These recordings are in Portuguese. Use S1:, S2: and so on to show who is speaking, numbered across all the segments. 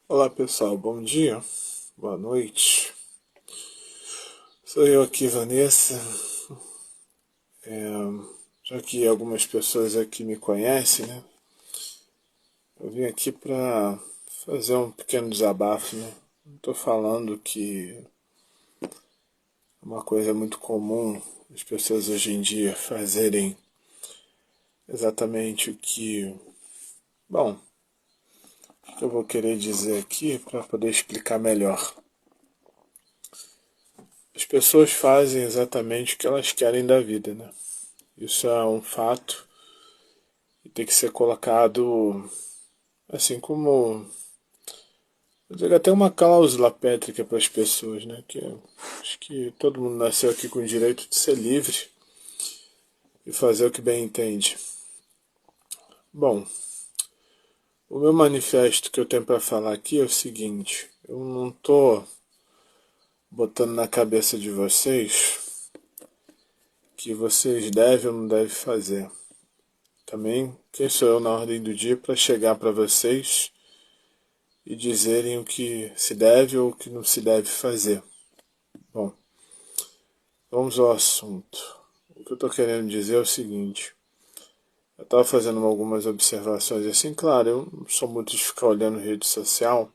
S1: Olá pessoal, bom dia, boa noite. Sou eu aqui, Vanessa. Já que algumas pessoas aqui me conhecem, né? Eu vim aqui para fazer um pequeno desabafo, né? Não tô falando que é uma coisa muito comum as pessoas hoje em dia fazerem exatamente o que. Bom, o que eu vou querer dizer aqui para poder explicar melhor. As pessoas fazem exatamente o que elas querem da vida, né? Isso é um fato e tem que ser colocado assim como, eu digo até uma cláusula pétrica para as pessoas, né? Que acho que todo mundo nasceu aqui com o direito de ser livre e fazer o que bem entende. Bom, o meu manifesto que eu tenho para falar aqui é o seguinte: eu não tô botando na cabeça de vocês que vocês devem ou não devem fazer. Também, quem sou eu na ordem do dia para chegar para vocês e dizerem o que se deve ou o que não se deve fazer. Bom, vamos ao assunto. O que eu estou querendo dizer é o seguinte. Eu estava fazendo algumas observações assim, claro, eu não sou muito de ficar olhando rede social,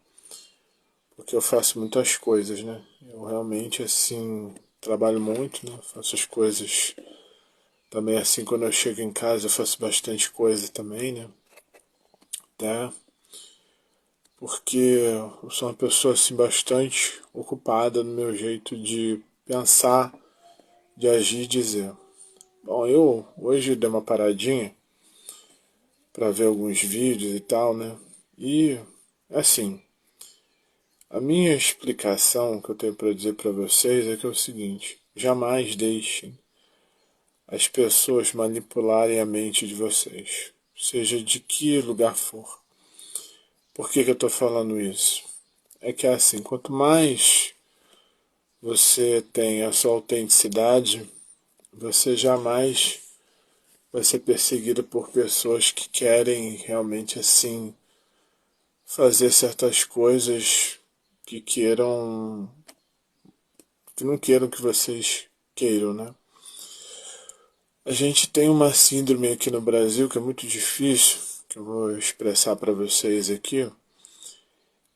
S1: porque eu faço muitas coisas, né? Eu realmente, assim, trabalho muito, né? Faço as coisas também assim, quando eu chego em casa eu faço bastante coisa também, né? Até porque eu sou uma pessoa, assim, bastante ocupada no meu jeito de pensar, de agir e dizer. Bom, eu hoje dei uma paradinha para ver alguns vídeos e tal, né? E assim, a minha explicação que eu tenho para dizer para vocês é que é o seguinte: jamais deixem as pessoas manipularem a mente de vocês, seja de que lugar for. Por que eu estou falando isso? É que assim, quanto mais você tem a sua autenticidade, você jamais vai ser perseguido por pessoas que querem realmente assim fazer certas coisas que queiram, que não queiram que vocês queiram, né? A gente tem uma síndrome aqui no Brasil que é muito difícil, que eu vou expressar para vocês aqui,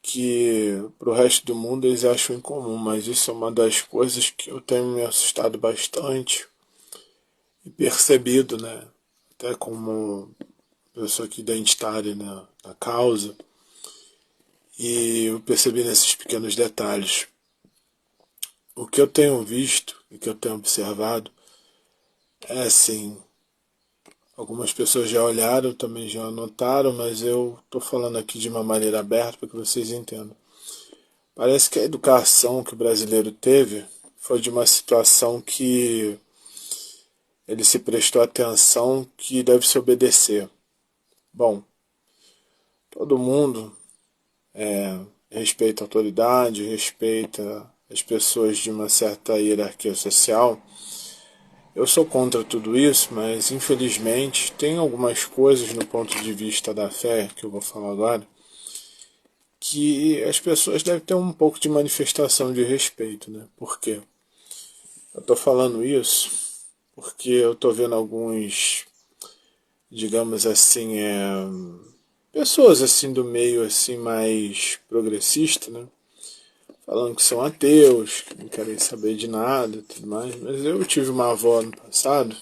S1: que para o resto do mundo eles acham incomum, mas isso é uma das coisas que eu tenho me assustado bastante e percebido, né? Até como pessoa aqui identitária na causa, e eu percebi nesses pequenos detalhes. O que eu tenho visto e que eu tenho observado é assim, algumas pessoas já olharam, também já notaram, mas eu estou falando aqui de uma maneira aberta para que vocês entendam. Parece que a educação que o brasileiro teve foi de uma situação que ele se prestou atenção que deve se obedecer. Bom, todo mundo respeita a autoridade, respeita as pessoas de uma certa hierarquia social. Eu sou contra tudo isso, mas infelizmente tem algumas coisas no ponto de vista da fé, que eu vou falar agora, que as pessoas devem ter um pouco de manifestação de respeito, né? Por quê? Eu estou falando isso porque eu estou vendo alguns, digamos assim, pessoas assim do meio assim mais progressista, né? Falando que são ateus, que não querem saber de nada e tudo mais. Mas eu tive uma avó no passado.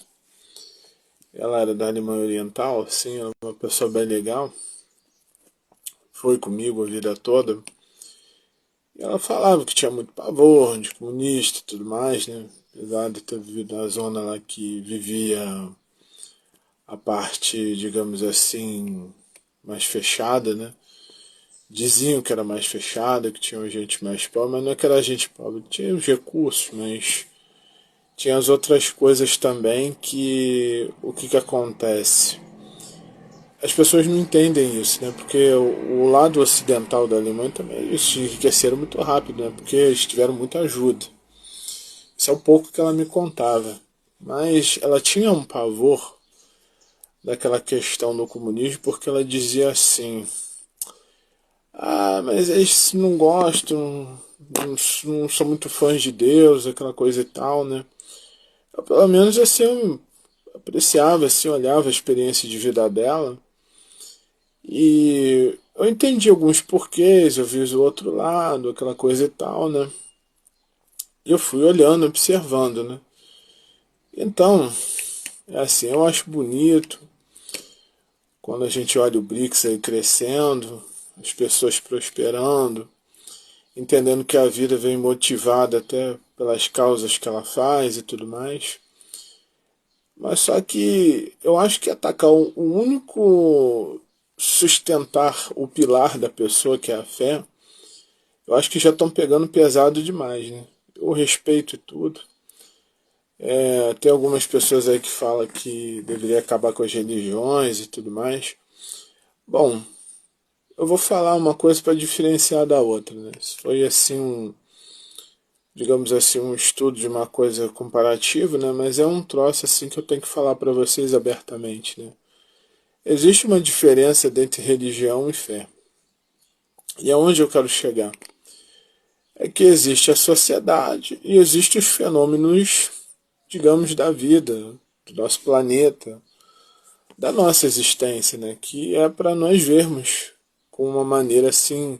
S1: Ela era da Alemanha Oriental, assim, ela é uma pessoa bem legal. Foi comigo a vida toda. E ela falava que tinha muito pavor de comunista e tudo mais, né? Apesar de ter vivido na zona lá que vivia a parte, digamos assim, mais fechada, né? Diziam que era mais fechada, que tinha gente mais pobre, mas não é que era gente pobre, tinha os recursos, mas tinha as outras coisas também que o que, que acontece? As pessoas não entendem isso, né? Porque o lado ocidental da Alemanha também eles se enriqueceram muito rápido, né? Porque eles tiveram muita ajuda. Isso é um pouco que ela me contava. Mas ela tinha um pavor daquela questão do comunismo porque ela dizia assim: ah, mas eles não gostam, não são muito fãs de Deus, aquela coisa e tal, né? Eu, pelo menos assim, eu apreciava, assim, olhava a experiência de vida dela e eu entendi alguns porquês, eu vi o outro lado, aquela coisa e tal, né? E eu fui olhando, observando, né? Então, é assim, eu acho bonito quando a gente olha o BRICS aí crescendo, as pessoas prosperando, entendendo que a vida vem motivada até pelas causas que ela faz e tudo mais. Mas só que eu acho que atacar o único sustentar o pilar da pessoa, que é a fé, eu acho que já estão pegando pesado demais, né? O respeito e tudo. É, tem algumas pessoas aí que falam que deveria acabar com as religiões e tudo mais. Bom, eu vou falar uma coisa para diferenciar da outra, né? Se foi assim digamos assim, um estudo de uma coisa comparativa, né? Mas é um troço assim que eu tenho que falar para vocês abertamente, né? Existe uma diferença entre religião e fé. E aonde eu quero chegar? É que existe a sociedade e existem os fenômenos, digamos, da vida, do nosso planeta, da nossa existência, né? Que é para nós vermos com uma maneira assim,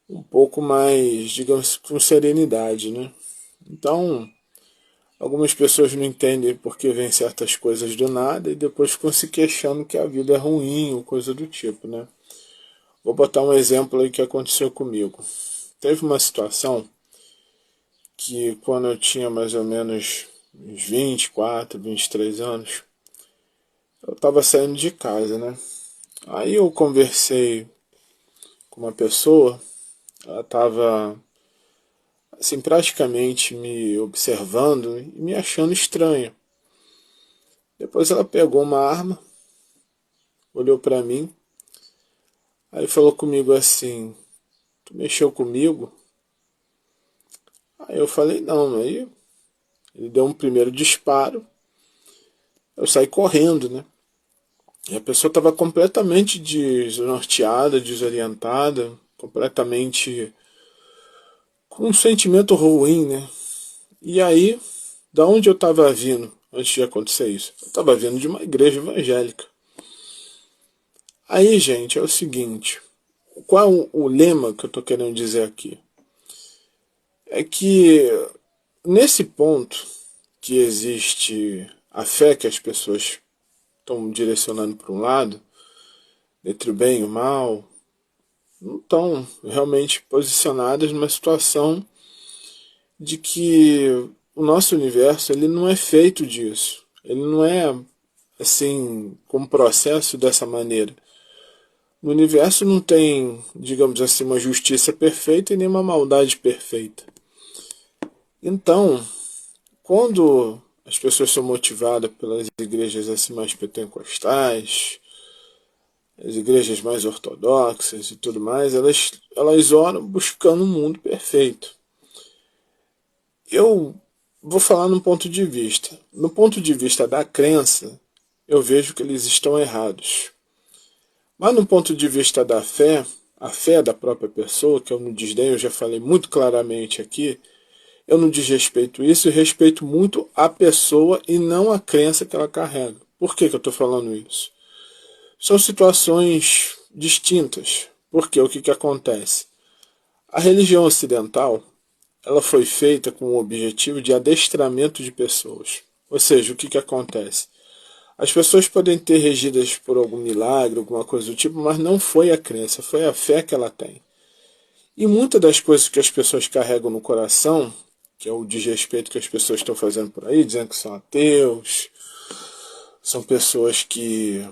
S1: um pouco mais, digamos, com serenidade, né? Então, algumas pessoas não entendem porque vem certas coisas do nada e depois ficam se queixando que a vida é ruim ou coisa do tipo, né? Vou botar um exemplo aí que aconteceu comigo. Teve uma situação que quando eu tinha mais ou menos uns 24, 23 anos, eu estava saindo de casa, né? Aí eu conversei com uma pessoa, ela estava assim praticamente me observando e me achando estranho. Depois ela pegou uma arma, olhou para mim, aí falou comigo assim: "Tu mexeu comigo?" Aí eu falei: "Não". Aí ele deu um primeiro disparo, eu saí correndo, né? E a pessoa estava completamente desnorteada, desorientada, completamente com um sentimento ruim, né? E aí, da onde eu estava vindo antes de acontecer isso? Eu estava vindo de uma igreja evangélica. Aí, gente, é o seguinte: qual é o lema que eu estou querendo dizer aqui? É que nesse ponto que existe a fé que as pessoas estão direcionando para um lado, entre o bem e o mal, não estão realmente posicionadas numa situação de que o nosso universo ele não é feito disso. Ele não é assim com um processo dessa maneira. No universo não tem, digamos assim, uma justiça perfeita e nem uma maldade perfeita. Então, quando as pessoas são motivadas pelas igrejas assim mais pentecostais, as igrejas mais ortodoxas e tudo mais, elas oram buscando um mundo perfeito. Eu vou falar num ponto de vista. No ponto de vista da crença, eu vejo que eles estão errados. Mas no ponto de vista da fé, a fé da própria pessoa, que eu não desdenho, eu já falei muito claramente aqui, eu não desrespeito isso e respeito muito a pessoa e não a crença que ela carrega. Por que eu estou falando isso? São situações distintas. Porque o que acontece? A religião ocidental ela foi feita com o objetivo de adestramento de pessoas. Ou seja, o que acontece? As pessoas podem ter regidas por algum milagre, alguma coisa do tipo, mas não foi a crença, foi a fé que ela tem. E muitas das coisas que as pessoas carregam no coração, que é o desrespeito que as pessoas estão fazendo por aí, dizendo que são ateus, são pessoas que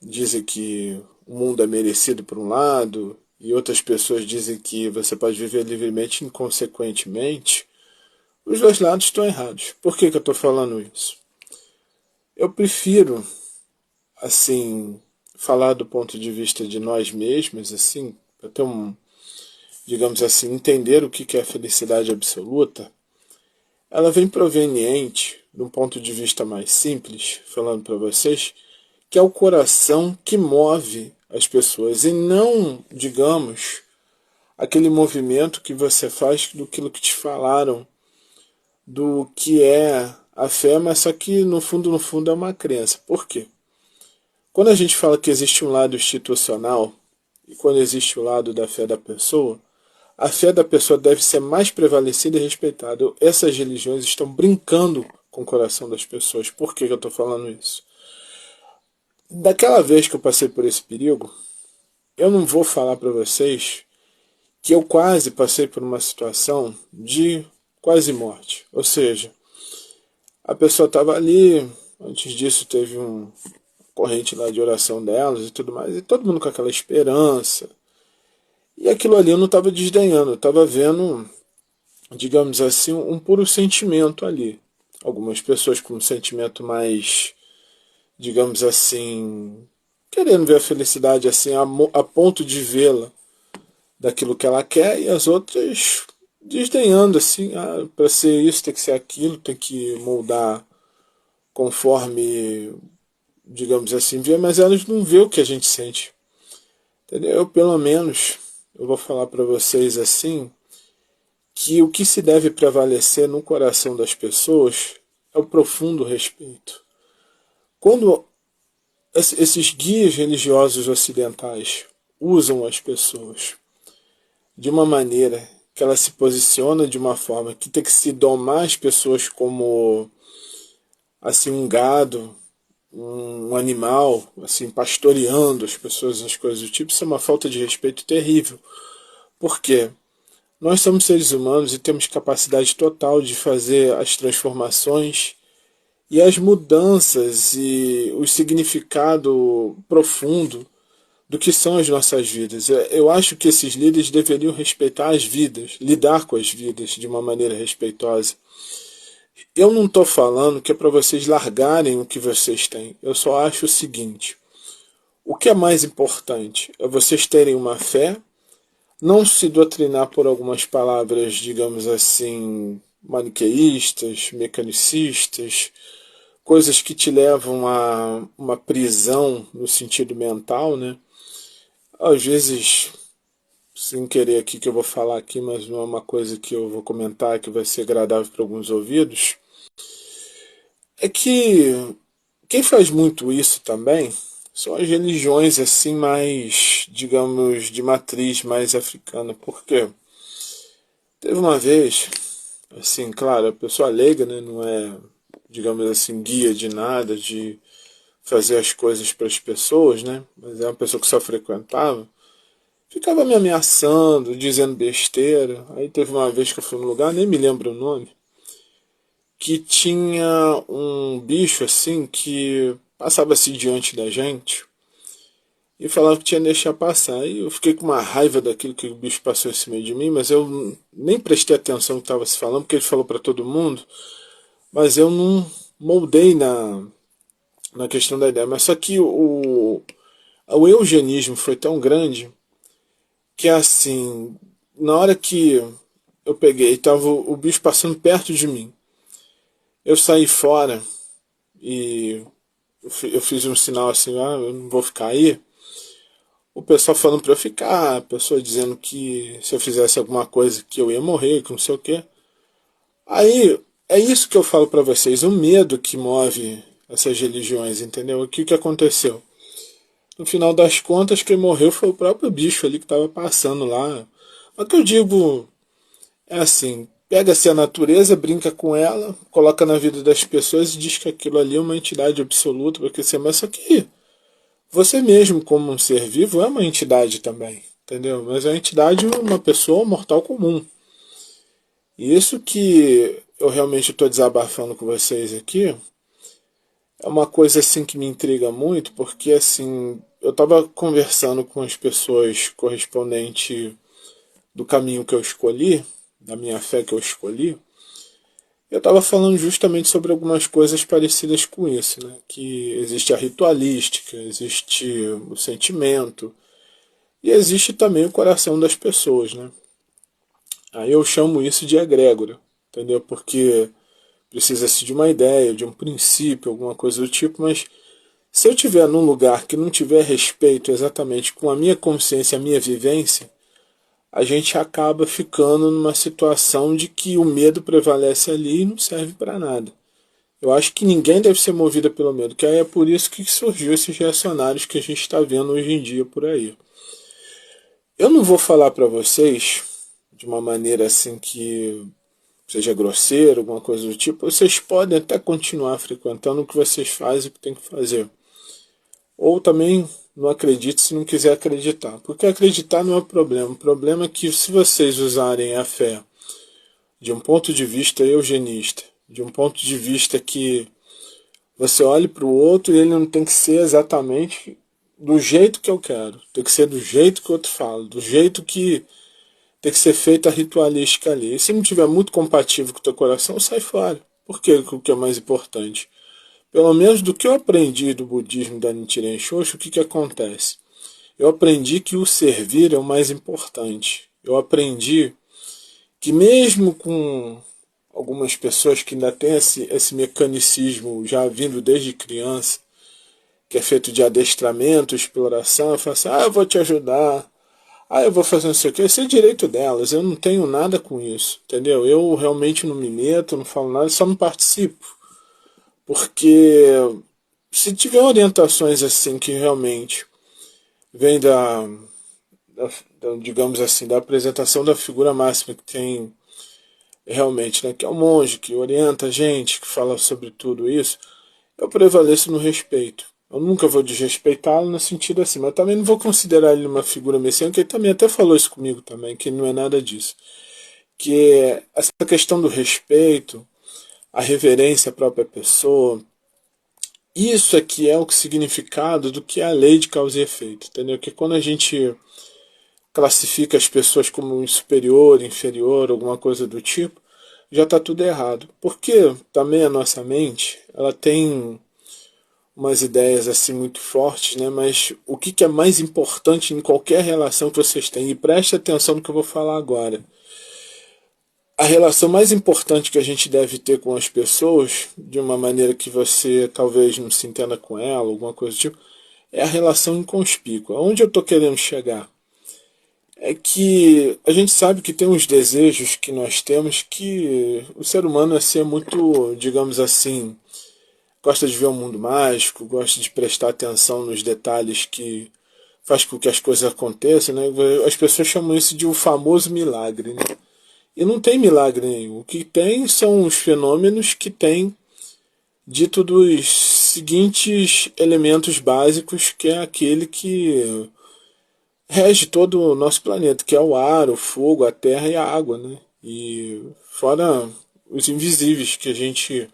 S1: dizem que o mundo é merecido por um lado, e outras pessoas dizem que você pode viver livremente inconsequentemente. Os dois lados estão errados. Por que eu estou falando isso? Eu prefiro, assim, falar do ponto de vista de nós mesmos, assim, para ter digamos assim, entender o que é a felicidade absoluta. Ela vem proveniente, de um ponto de vista mais simples, falando para vocês, que é o coração que move as pessoas, e não, digamos, aquele movimento que você faz do que te falaram, do que é a fé, mas só que no fundo é uma crença. Por quê? Quando a gente fala que existe um lado institucional, e quando existe o lado da fé da pessoa, a fé da pessoa deve ser mais prevalecida e respeitada. Essas religiões estão brincando com o coração das pessoas. Por que eu estou falando isso? Daquela vez que eu passei por esse perigo, eu não vou falar para vocês que eu quase passei por uma situação de quase morte. Ou seja, a pessoa estava ali, antes disso teve um corrente lá de oração delas e tudo mais, e todo mundo com aquela esperança. E aquilo ali eu não estava desdenhando, eu estava vendo, digamos assim, um puro sentimento ali. Algumas pessoas com um sentimento mais, digamos assim, querendo ver a felicidade assim, a ponto de vê-la daquilo que ela quer, e as outras desdenhando assim, para ser isso tem que ser aquilo, tem que moldar conforme, digamos assim, vê, mas elas não vê o que a gente sente. Entendeu? Eu, pelo menos, eu vou falar para vocês assim, que o que se deve prevalecer no coração das pessoas é o profundo respeito. Quando esses guias religiosos ocidentais usam as pessoas de uma maneira que ela se posiciona de uma forma que tem que se domar as pessoas como assim um gado, um animal, assim pastoreando as pessoas, as coisas do tipo, isso é uma falta de respeito terrível. Por quê? Nós somos seres humanos e temos capacidade total de fazer as transformações e as mudanças e o significado profundo do que são as nossas vidas. Eu acho que esses líderes deveriam respeitar as vidas, lidar com as vidas de uma maneira respeitosa. Eu não estou falando que é para vocês largarem o que vocês têm. Eu só acho o seguinte: o que é mais importante é vocês terem uma fé, não se doutrinar por algumas palavras, digamos assim, maniqueístas, mecanicistas, coisas que te levam a uma prisão no sentido mental, né? Às vezes, sem querer aqui que eu vou falar aqui, mas não é uma coisa que eu vou comentar que vai ser agradável para alguns ouvidos, é que quem faz muito isso também são as religiões assim mais, digamos, de matriz mais africana. Por quê? Teve uma vez, assim, claro, a pessoa leiga, né, não é, digamos assim, guia de nada, de fazer as coisas para as pessoas, né, mas é uma pessoa que só frequentava, ficava me ameaçando, dizendo besteira. Aí teve uma vez que eu fui num lugar, nem me lembro o nome, que tinha um bicho assim que passava assim diante da gente e falava que tinha que deixar passar. E eu fiquei com uma raiva daquilo que o bicho passou em cima de mim, mas eu nem prestei atenção no que estava se falando, porque ele falou para todo mundo, mas eu não moldei na questão da ideia. Mas só que o eugenismo foi tão grande que assim, na hora que eu peguei, estava o bicho passando perto de mim. Eu saí fora e eu fiz um sinal assim, eu não vou ficar aí. O pessoal falando para eu ficar, a pessoa dizendo que se eu fizesse alguma coisa que eu ia morrer, que não sei o quê. Aí é isso que eu falo para vocês, o medo que move essas religiões, entendeu? O que aconteceu? No final das contas, quem morreu foi o próprio bicho ali que estava passando lá. Mas o que eu digo é assim, pega-se a natureza, brinca com ela, coloca na vida das pessoas e diz que aquilo ali é uma entidade absoluta, porque você, mas só que você mesmo, como um ser vivo, é uma entidade também, entendeu? Mas é uma entidade, uma pessoa mortal comum. E isso que eu realmente estou desabafando com vocês aqui é uma coisa assim que me intriga muito, porque assim, eu estava conversando com as pessoas correspondente do caminho que eu escolhi, da minha fé que eu escolhi, eu estava falando justamente sobre algumas coisas parecidas com isso, né? Que existe a ritualística, existe o sentimento e existe também o coração das pessoas, né? Aí eu chamo isso de egrégora, entendeu? Porque precisa-se de uma ideia, de um princípio, alguma coisa do tipo, mas Se eu estiver num lugar que não tiver respeito exatamente com a minha consciência, a minha vivência, a gente acaba ficando numa situação de que o medo prevalece ali e não serve para nada. Eu acho que ninguém deve ser movido pelo medo, que aí é por isso que surgiu esses reacionários que a gente está vendo hoje em dia por aí. Eu não vou falar para vocês de uma maneira assim que seja grosseiro, alguma coisa do tipo. Vocês podem até continuar frequentando o que vocês fazem, o que tem que fazer. Ou também não acredite se não quiser acreditar. Porque acreditar não é o problema. O problema é que se vocês usarem a fé de um ponto de vista eugenista, de um ponto de vista que você olhe para o outro e ele não tem que ser exatamente do jeito que eu quero. Tem que ser do jeito que o outro fala, do jeito que tem que ser feita a ritualística ali. E se não tiver muito compatível com o teu coração, sai fora. Por quê? O que é mais importante? Pelo menos do que eu aprendi do budismo da Nichiren Shoshu, o que acontece? Eu aprendi que o servir é o mais importante. Eu aprendi que mesmo com algumas pessoas que ainda têm esse mecanicismo já vindo desde criança, que é feito de adestramento, exploração, eu falo assim, eu vou te ajudar, eu vou fazer não sei o que, esse é direito delas, eu não tenho nada com isso, entendeu? Eu realmente não me meto, não falo nada, só não participo. Porque se tiver orientações assim que realmente vem digamos assim, da apresentação da figura máxima que tem realmente, né, que é o monge, que orienta a gente, que fala sobre tudo isso, eu prevaleço no respeito. Eu nunca vou desrespeitá-lo no sentido assim, mas eu também não vou considerar ele uma figura messiânica, ele também até falou isso comigo também, que não é nada disso. Que essa questão do respeito, a reverência à própria pessoa, isso aqui é o significado do que é a lei de causa e efeito, entendeu? Que quando a gente classifica as pessoas como superior, inferior, alguma coisa do tipo, já está tudo errado. Porque também a nossa mente, ela tem umas ideias assim muito fortes, né? Mas o que é mais importante em qualquer relação que vocês têm, e preste atenção no que eu vou falar agora. A relação mais importante que a gente deve ter com as pessoas, de uma maneira que você talvez não se entenda com ela, alguma coisa do tipo, é a relação inconspícua. Onde eu estou querendo chegar? É que a gente sabe que tem uns desejos que nós temos que o ser humano é ser muito, digamos assim, gosta de ver o mundo mágico, gosta de prestar atenção nos detalhes que faz com que as coisas aconteçam, né? As pessoas chamam isso de o famoso milagre, né? E não tem milagre nenhum. O que tem são os fenômenos que têm dito dos seguintes elementos básicos, que é aquele que rege todo o nosso planeta, que é o ar, o fogo, a terra e a água, né? E fora os invisíveis que a gente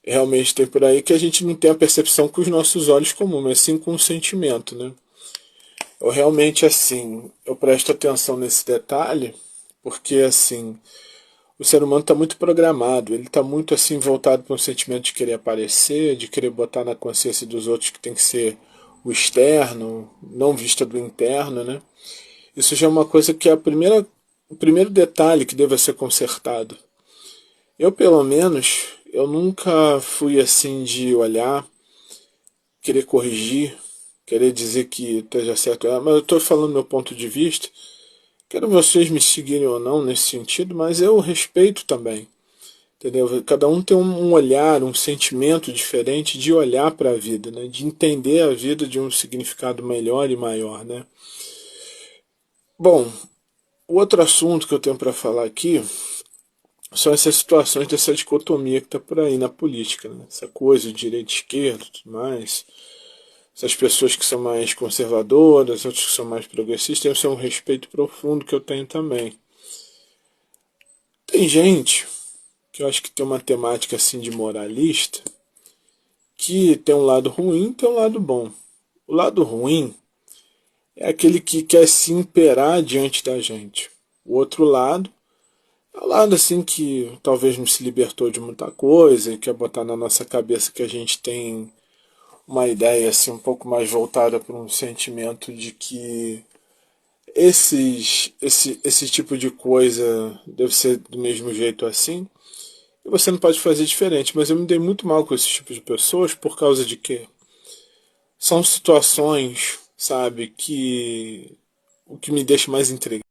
S1: realmente tem por aí, que a gente não tem a percepção com os nossos olhos comuns, mas sim com o sentimento, né? Eu realmente, assim, eu presto atenção nesse detalhe, porque, assim, o ser humano está muito programado, ele está muito, assim, voltado para um sentimento de querer aparecer, de querer botar na consciência dos outros que tem que ser o externo, não vista do interno, né? Isso já é uma coisa que é o primeiro detalhe que deve ser consertado. Eu, pelo menos, eu nunca fui assim de olhar, querer corrigir, querer dizer que esteja certo, mas eu estou falando do meu ponto de vista. Quero vocês me seguirem ou não nesse sentido, mas eu respeito também. Entendeu? Cada um tem um olhar, um sentimento diferente de olhar para a vida, né? De entender a vida de um significado melhor e maior. Né? Bom, o outro assunto que eu tenho para falar aqui são essas situações dessa dicotomia que está por aí na política. Né? Essa coisa de direita e esquerda e tudo mais. Essas pessoas que são mais conservadoras, outras que são mais progressistas, esse é um respeito profundo que eu tenho também. Tem gente que eu acho que tem uma temática assim de moralista, que tem um lado ruim e tem um lado bom. O lado ruim é aquele que quer se imperar diante da gente. O outro lado é o lado assim que talvez não se libertou de muita coisa e quer botar na nossa cabeça que a gente tem uma ideia assim um pouco mais voltada para um sentimento de que esse tipo de coisa deve ser do mesmo jeito assim. E você não pode fazer diferente, mas eu me dei muito mal com esse tipo de pessoas por causa de quê? são situações, sabe, que o que me deixa mais intrigado